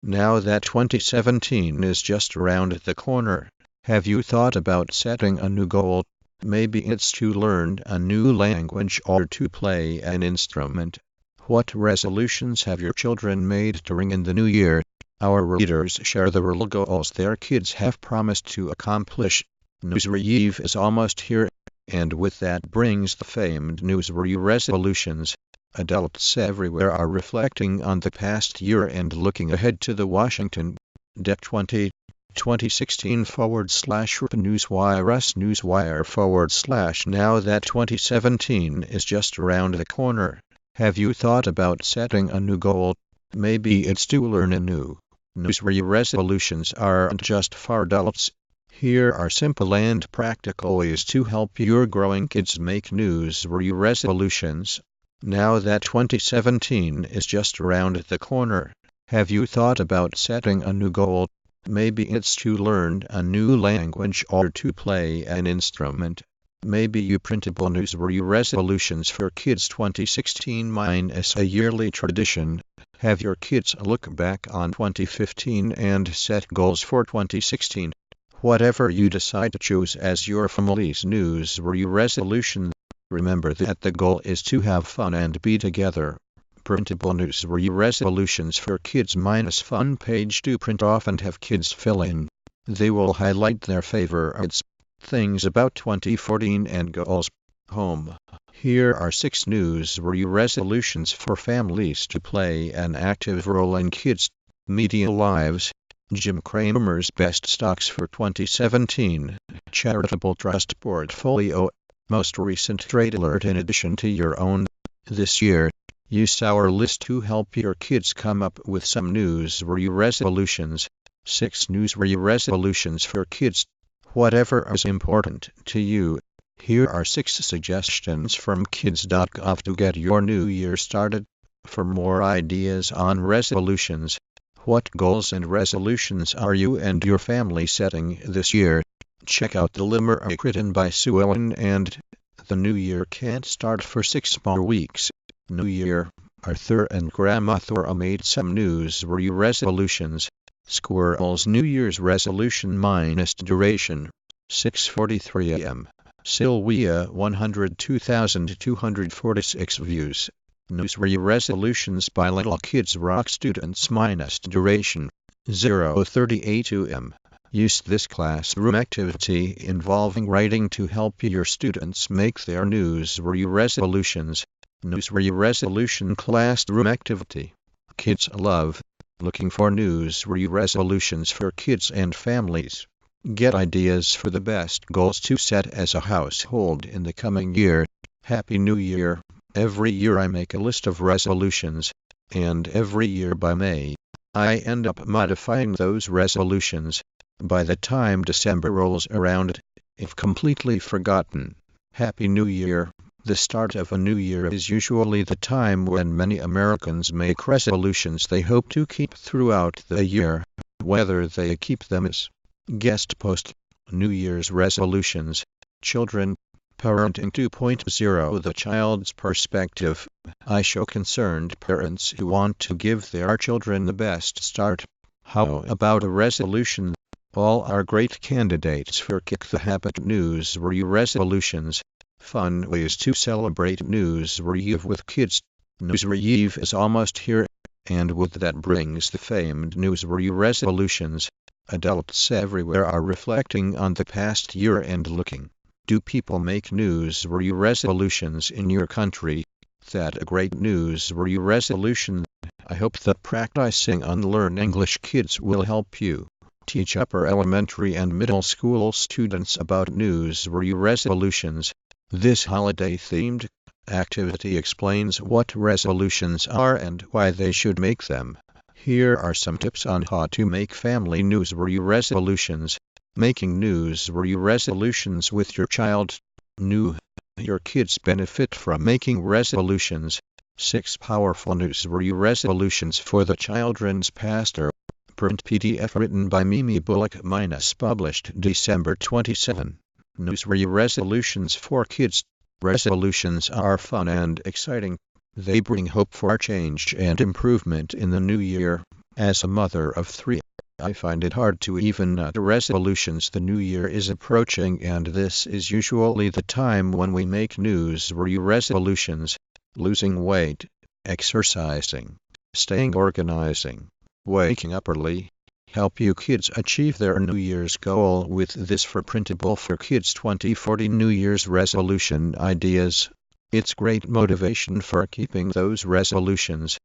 Now that 2017 is just around the corner, have you thought about setting a new goal? Maybe it's to learn a new language or to play an instrument. What resolutions have your children made during in the new year? Our readers share the real goals their kids have promised to accomplish. Newswire Eve is almost here, and with that brings the famed Newswire resolutions. Adults everywhere are reflecting on the past year and looking ahead to the Washington, D. 2016 /PRNewswire-USNewswire/ Now that 2017 is just around the corner, have you thought about setting a new goal? Maybe it's to learn a new. Newswire resolutions aren't just for adults. Here are simple and practical ways to help your growing kids make Newswire resolutions. Now that 2017 is just around the corner, have you thought about setting a new goal? Maybe it's to learn a new language or to play an instrument. Maybe you Printable Newswire resolutions for Kids 2016 minus a yearly tradition. Have your kids look back on 2015 and set goals for 2016. Whatever you decide to choose as your family's Newswire resolution, remember that the goal is to have fun and be together. Printable Newswire resolutions for Kids minus fun page to print off and have kids fill in. They will highlight their favorites, things about 2014 and goals. Home. Here are 6 Newswire resolutions for families to play an active role in kids' media lives. Jim Cramer's best stocks for 2017. Charitable Trust Portfolio. Most recent trade alert in addition to your own. This year, use our list to help your kids come up with some Newswire resolutions. 6 Newswire resolutions for kids. Whatever is important to you. Here are 6 suggestions from Kids.gov to get your new year started. For more ideas on resolutions, what goals and resolutions are you and your family setting this year? Check out the limerick written by Sue Ellen and The New Year Can't Start for 6 more weeks. New Year, Arthur and Grandma Thora made some Newswire resolutions. Squirrel's New Year's resolution minus duration. 6:43 a.m. Sylvia 102,246 views. Newswire resolutions by Little Kids Rock students minus duration. 0:38 am. Use this classroom activity involving writing to help your students make their Newswire resolutions. Newswire resolution classroom activity. Kids love looking for Newswire resolutions for kids and families. Get ideas for the best goals to set as a household in the coming year. Happy New Year! Every year I make a list of resolutions, and every year by May, I end up modifying those resolutions. By the time December rolls around, I've completely forgotten. Happy New Year! The start of a new year is usually the time when many Americans make resolutions they hope to keep throughout the year, whether they keep them as guest post. New Year's resolutions. Children. Parenting 2.0 The child's perspective. I show concerned parents who want to give their children the best start. How about a resolution? All are great candidates for Kick the Habit Newswire resolutions. Fun ways to celebrate Newswire Eve with kids. Newswire Eve is almost here, and with that brings the famed Newswire resolutions. Adults everywhere are reflecting on the past year and looking. Do people make Newswire resolutions in your country? That a great Newswire resolution. I hope that practicing Unlearn English Kids will help you teach upper elementary and middle school students about Newswire resolutions. This holiday-themed activity explains what resolutions are and why they should make them. Here are some tips on how to make family Newswire resolutions. Making Newswire resolutions with your child. Your kids benefit from making resolutions. 6 powerful Newswire resolutions for the children's pastor. Print PDF written by Mimi Bullock minus published December 27. Newswire resolutions for kids. Resolutions are fun and exciting. They bring hope for change and improvement in the new year. As a mother of 3, I find it hard to even resolutions. The new year is approaching, and this is usually the time when we make news resolutions: losing weight, exercising, staying organizing, waking up early. Help you kids achieve their New Year's goal with this for Printable for Kids 2040 New Year's resolution ideas. It's great motivation for keeping those resolutions.